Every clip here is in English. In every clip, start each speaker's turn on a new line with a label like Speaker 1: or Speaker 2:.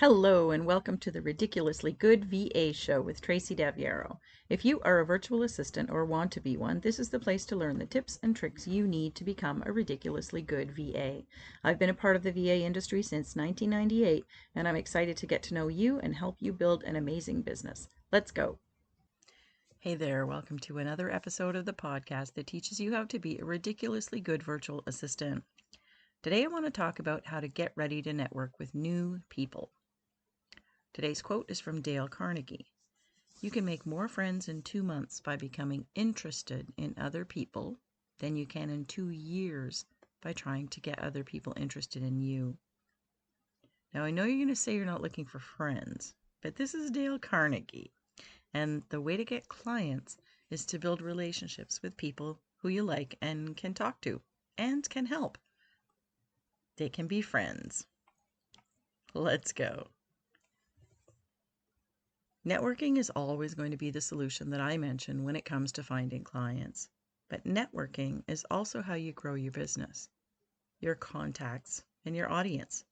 Speaker 1: Hello and welcome to the Ridiculously Good VA Show with Tracy Daviero. If you are a virtual assistant or want to be one, this is the place to learn the tips and tricks you need to become a ridiculously good VA. I've been a part of the VA industry since 1998, and I'm excited to get to know you and help you build an amazing business. Let's go. Hey there, welcome to another episode of the podcast that teaches you how to be a ridiculously good virtual assistant. Today I want to talk about how to get ready to network with new people. Today's quote is from Dale Carnegie. You can make more friends in 2 months by becoming interested in other people than you can in 2 years by trying to get other people interested in you. Now, I know you're going to say you're not looking for friends, but this is Dale Carnegie. And the way to get clients is to build relationships with people who you like and can talk to and can help. They can be friends. Let's go. Networking is always going to be the solution that I mention when it comes to finding clients. But networking is also how you grow your business, your contacts, and your audience.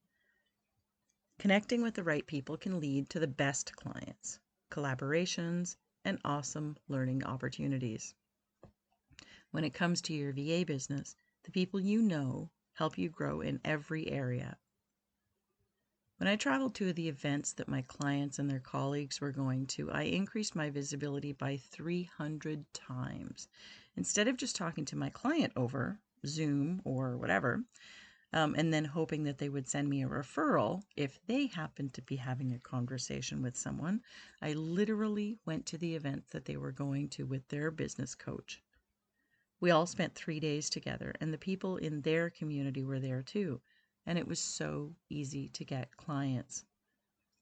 Speaker 1: Connecting with the right people can lead to the best clients, collaborations, and awesome learning opportunities. When it comes to your VA business, the people you know help you grow in every area. When I traveled to the events that my clients and their colleagues were going to, I increased my visibility by 300 times. Instead of just talking to my client over Zoom or whatever, and then hoping that they would send me a referral if they happened to be having a conversation with someone, I literally went to the event that they were going to with their business coach. We all spent 3 days together, and the people in their community were there too. And it was so easy to get clients.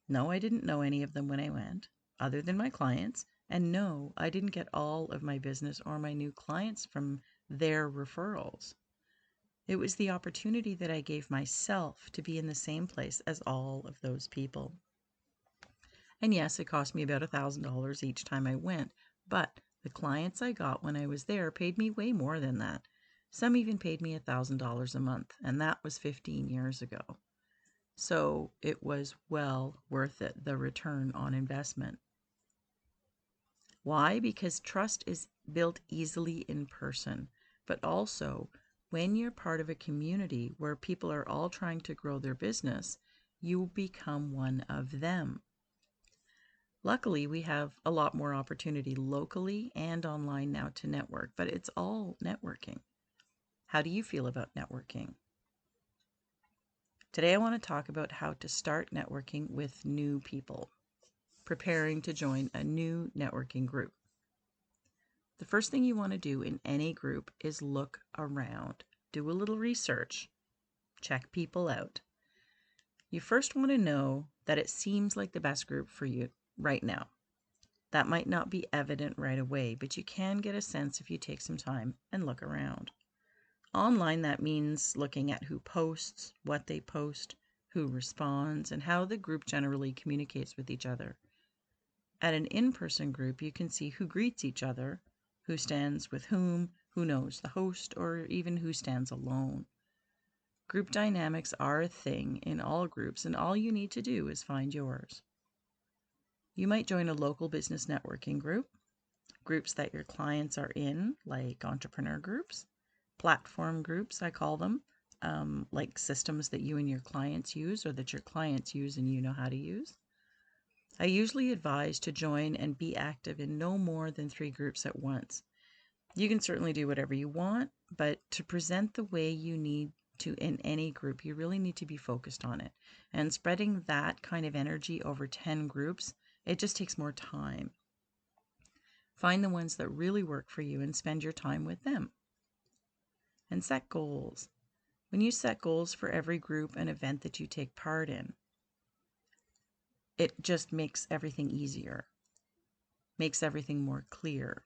Speaker 1: No, I didn't know any of them when I went, other than my clients. And no, I didn't get all of my business or my new clients from their referrals. It was the opportunity that I gave myself to be in the same place as all of those people. And yes, it cost me about $1,000 each time I went, but the clients I got when I was there paid me way more than that. Some even paid me $1,000 a month, and that was 15 years ago. So it was well worth it, the return on investment. Why? Because trust is built easily in person, but also when you're part of a community where people are all trying to grow their business, you become one of them. Luckily, we have a lot more opportunity locally and online now to network, but it's all networking. How do you feel about networking? Today I want to talk about how to start networking with new people, preparing to join a new networking group. The first thing you want to do in any group is look around, do a little research, check people out. You first want to know that it seems like the best group for you right now. That might not be evident right away, but you can get a sense if you take some time and look around. Online, that means looking at who posts, what they post, who responds, and how the group generally communicates with each other. At an in-person group, you can see who greets each other, who stands with whom, who knows the host, or even who stands alone. Group dynamics are a thing in all groups, and all you need to do is find yours. You might join a local business networking group, groups that your clients are in, like entrepreneur groups, platform groups, I call them, like systems that you and your clients use or that your clients use and you know how to use. I usually advise to join and be active in no more than 3 groups at once. You can certainly do whatever you want, but to present the way you need to in any group, you really need to be focused on it. And spreading that kind of energy over 10 groups, it just takes more time. Find the ones that really work for you and spend your time with them. And set goals. When you set goals for every group and event that you take part in, it just makes everything easier, makes everything more clear.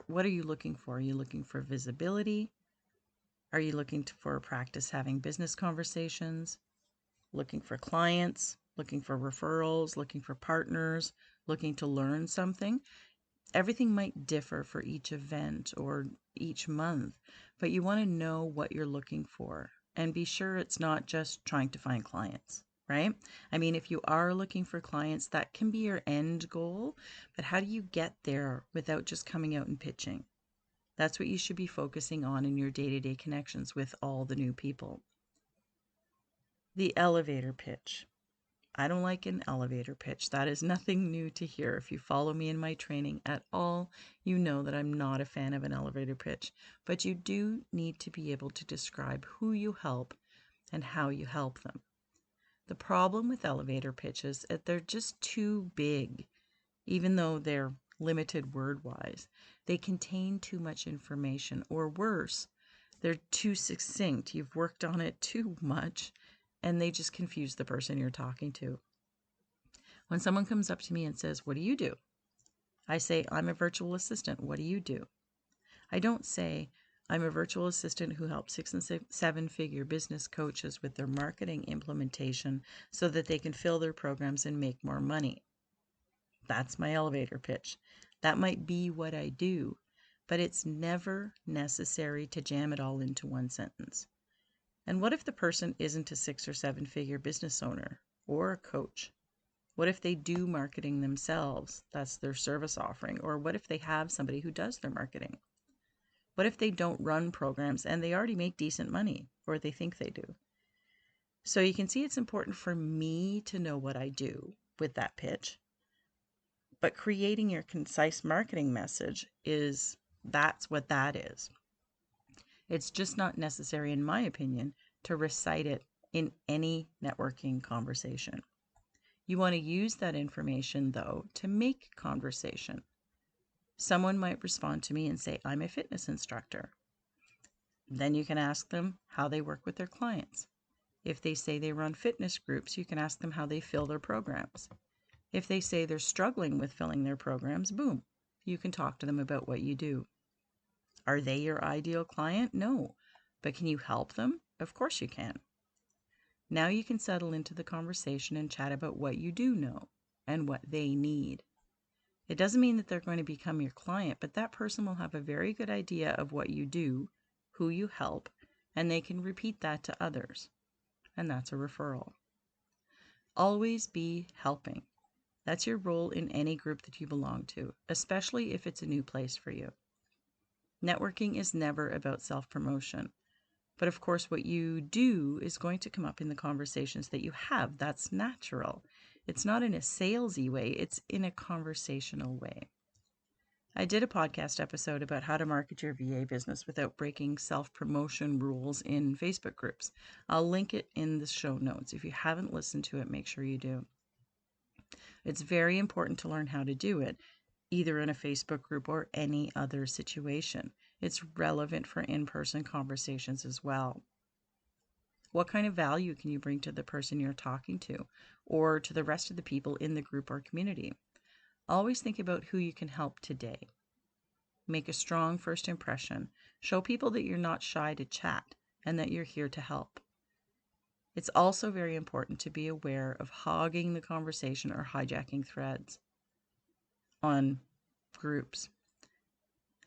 Speaker 1: What are you looking for? Are you looking for visibility? Are you looking for practice having business conversations? Looking for clients? Looking for referrals? Looking for partners? Looking to learn something? Everything might differ for each event or each month, but you want to know what you're looking for and be sure it's not just trying to find clients right? I mean, if you are looking for clients, that can be your end goal, but how do you get there without just coming out and pitching? That's what you should be focusing on in your day-to-day connections with all the new people. The elevator pitch. I don't like an elevator pitch. That is nothing new to hear. If you follow me in my training at all, you know that I'm not a fan of an elevator pitch, but you do need to be able to describe who you help and how you help them. The problem with elevator pitches is they're just too big, even though they're limited word-wise. They contain too much information, or worse, they're too succinct. You've worked on it too much, and they just confuse the person you're talking to. When someone comes up to me and says, "What do you do?" I say, "I'm a virtual assistant. What do you do?" I don't say, "I'm a virtual assistant who helps 6- and 7-figure business coaches with their marketing implementation so that they can fill their programs and make more money." That's my elevator pitch. That might be what I do, but it's never necessary to jam it all into one sentence. And what if the person isn't a 6- or 7-figure business owner or a coach? What if they do marketing themselves? That's their service offering. Or what if they have somebody who does their marketing? What if they don't run programs and they already make decent money, or they think they do? So you can see it's important for me to know what I do with that pitch. But creating your concise marketing message that's what that is. It's just not necessary, in my opinion, to recite it in any networking conversation. You want to use that information, though, to make conversation. Someone might respond to me and say, "I'm a fitness instructor." Then you can ask them how they work with their clients. If they say they run fitness groups, you can ask them how they fill their programs. If they say they're struggling with filling their programs, boom, you can talk to them about what you do. Are they your ideal client? No. But can you help them? Of course you can. Now you can settle into the conversation and chat about what you do know and what they need. It doesn't mean that they're going to become your client, but that person will have a very good idea of what you do, who you help, and they can repeat that to others. And that's a referral. Always be helping. That's your role in any group that you belong to, especially if it's a new place for you. Networking is never about self-promotion. But of course, what you do is going to come up in the conversations that you have. That's natural. It's not in a salesy way, it's in a conversational way. I did a podcast episode about how to market your VA business without breaking self-promotion rules in Facebook groups. I'll link it in the show notes. If you haven't listened to it, make sure you do. It's very important to learn how to do it, either in a Facebook group or any other situation. It's relevant for in-person conversations as well. What kind of value can you bring to the person you're talking to, or to the rest of the people in the group or community? Always think about who you can help today. Make a strong first impression. Show people that you're not shy to chat and that you're here to help. It's also very important to be aware of hogging the conversation or hijacking threads on groups.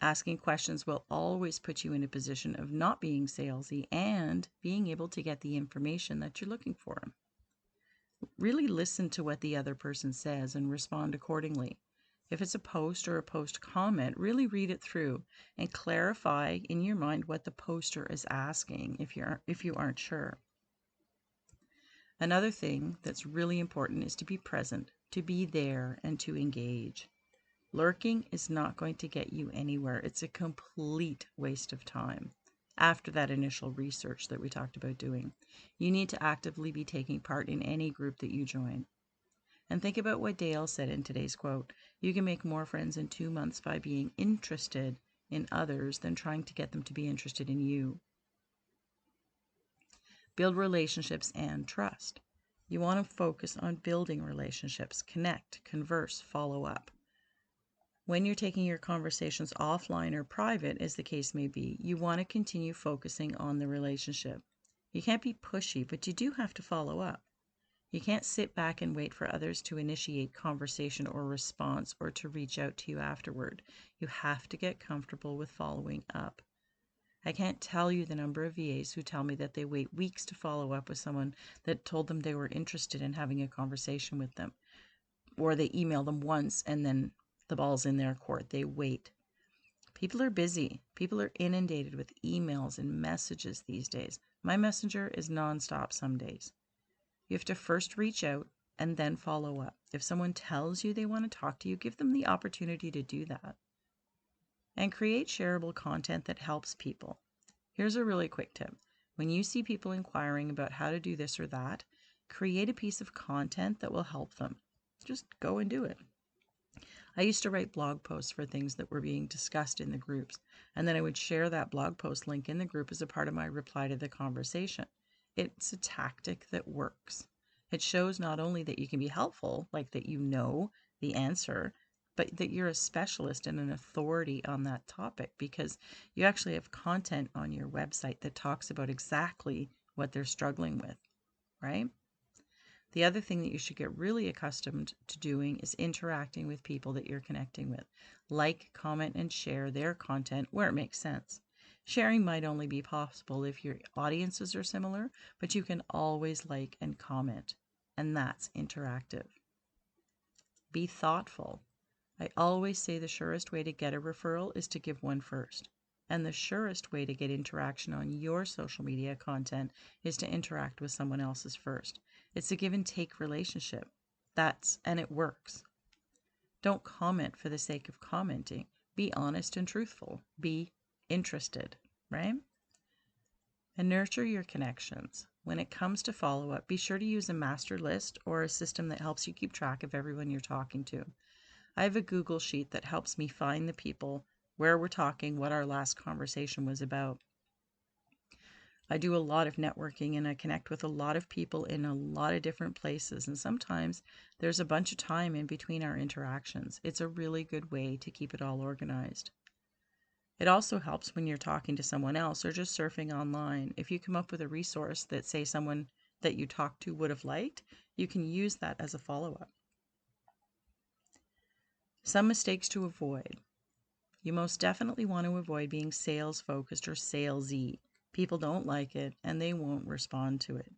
Speaker 1: Asking questions will always put you in a position of not being salesy and being able to get the information that you're looking for. Really listen to what the other person says and respond accordingly. If it's a post or a post comment, really read it through and clarify in your mind what the poster is asking if you aren't sure. Another thing that's really important is to be present, to be there, and to engage. Lurking is not going to get you anywhere. It's a complete waste of time. After that initial research that we talked about doing, you need to actively be taking part in any group that you join. And think about what Dale said in today's quote. You can make more friends in 2 months by being interested in others than trying to get them to be interested in you. Build relationships and trust. You want to focus on building relationships, connect, converse, follow up. When you're taking your conversations offline or private, as the case may be, you want to continue focusing on the relationship. You can't be pushy, but you do have to follow up. You can't sit back and wait for others to initiate conversation or response or to reach out to you afterward. You have to get comfortable with following up. I can't tell you the number of VAs who tell me that they wait weeks to follow up with someone that told them they were interested in having a conversation with them, or they email them once and then the ball's in their court. They wait. People are busy. People are inundated with emails and messages these days. My messenger is nonstop some days. You have to first reach out and then follow up. If someone tells you they want to talk to you, give them the opportunity to do that. And create shareable content that helps people. Here's a really quick tip. When you see people inquiring about how to do this or that, create a piece of content that will help them. Just go and do it. I used to write blog posts for things that were being discussed in the groups, and then I would share that blog post link in the group as a part of my reply to the conversation. It's a tactic that works. It shows not only that you can be helpful, like that you know the answer, but that you're a specialist and an authority on that topic, because you actually have content on your website that talks about exactly what they're struggling with, right? The other thing that you should get really accustomed to doing is interacting with people that you're connecting with. Like, comment, and share their content where it makes sense. Sharing might only be possible if your audiences are similar, but you can always like and comment, and that's interactive. Be thoughtful. I always say the surest way to get a referral is to give one first. And the surest way to get interaction on your social media content is to interact with someone else's first. It's a give and take relationship. And it works. Don't comment for the sake of commenting. Be honest and truthful. Be interested, right? And nurture your connections. When it comes to follow-up, be sure to use a master list or a system that helps you keep track of everyone you're talking to. I have a Google sheet that helps me find the people, where we're talking, what our last conversation was about. I do a lot of networking and I connect with a lot of people in a lot of different places. And sometimes there's a bunch of time in between our interactions. It's a really good way to keep it all organized. It also helps when you're talking to someone else or just surfing online. If you come up with a resource that, say, someone that you talked to would have liked, you can use that as a follow-up. Some mistakes to avoid. You most definitely want to avoid being sales-focused or salesy. People don't like it and they won't respond to it.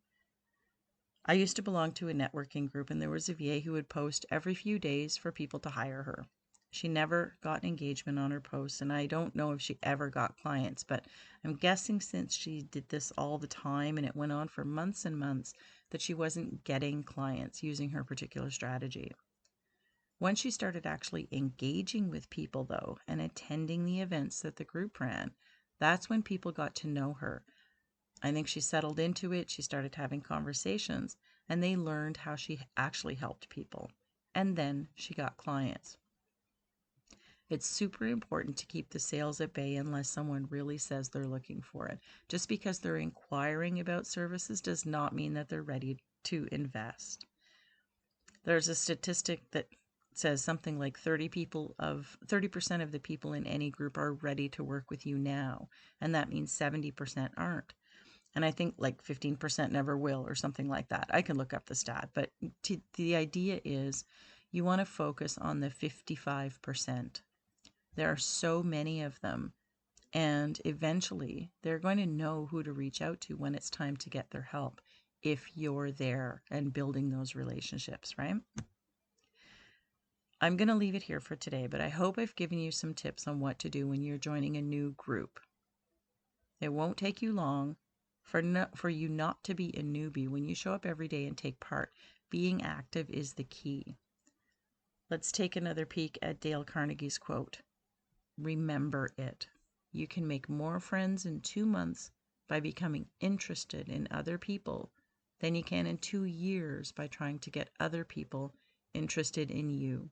Speaker 1: I used to belong to a networking group and there was a VA who would post every few days for people to hire her. She never got engagement on her posts, and I don't know if she ever got clients, but I'm guessing since she did this all the time and it went on for months and months that she wasn't getting clients using her particular strategy. Once she started actually engaging with people, though, and attending the events that the group ran, that's when people got to know her. I think she settled into it, she started having conversations, and they learned how she actually helped people. And then she got clients. It's super important to keep the sales at bay unless someone really says they're looking for it. Just because they're inquiring about services does not mean that they're ready to invest. There's a statistic that says something like 30% of the people in any group are ready to work with you now, and that means 70% aren't. And I think like 15% never will or something like that. I can look up the stat, but the idea is you want to focus on the 55%. There are so many of them, and eventually they're going to know who to reach out to when it's time to get their help if you're there and building those relationships, right? I'm going to leave it here for today, but I hope I've given you some tips on what to do when you're joining a new group. It won't take you long for you not to be a newbie when you show up every day and take part. Being active is the key. Let's take another peek at Dale Carnegie's quote. Remember it. You can make more friends in 2 months by becoming interested in other people than you can in 2 years by trying to get other people interested in you.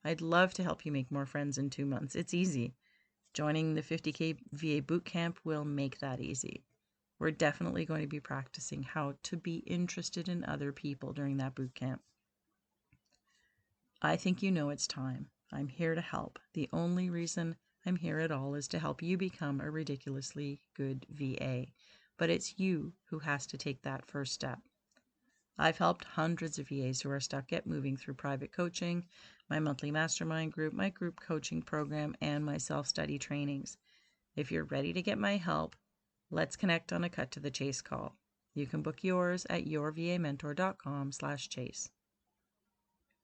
Speaker 1: I'd love to help you make more friends in 2 months. It's easy. Joining the 50K VA Bootcamp will make that easy. We're definitely going to be practicing how to be interested in other people during that bootcamp. I think you know it's time. I'm here to help. The only reason I'm here at all is to help you become a ridiculously good VA. But it's you who has to take that first step. I've helped hundreds of VAs who are stuck at moving through private coaching, my monthly mastermind group, my group coaching program, and my self-study trainings. If you're ready to get my help, let's connect on a cut to the chase call. You can book yours at yourvamentor.com/chase.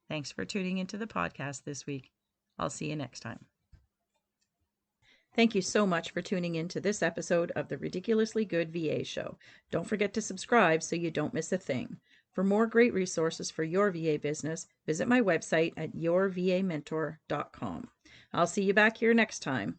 Speaker 1: Thanks for tuning into the podcast this week. I'll see you next time. Thank you so much for tuning in to this episode of the Ridiculously Good VA Show. Don't forget to subscribe so you don't miss a thing. For more great resources for your VA business, visit my website at yourvamentor.com. I'll see you back here next time.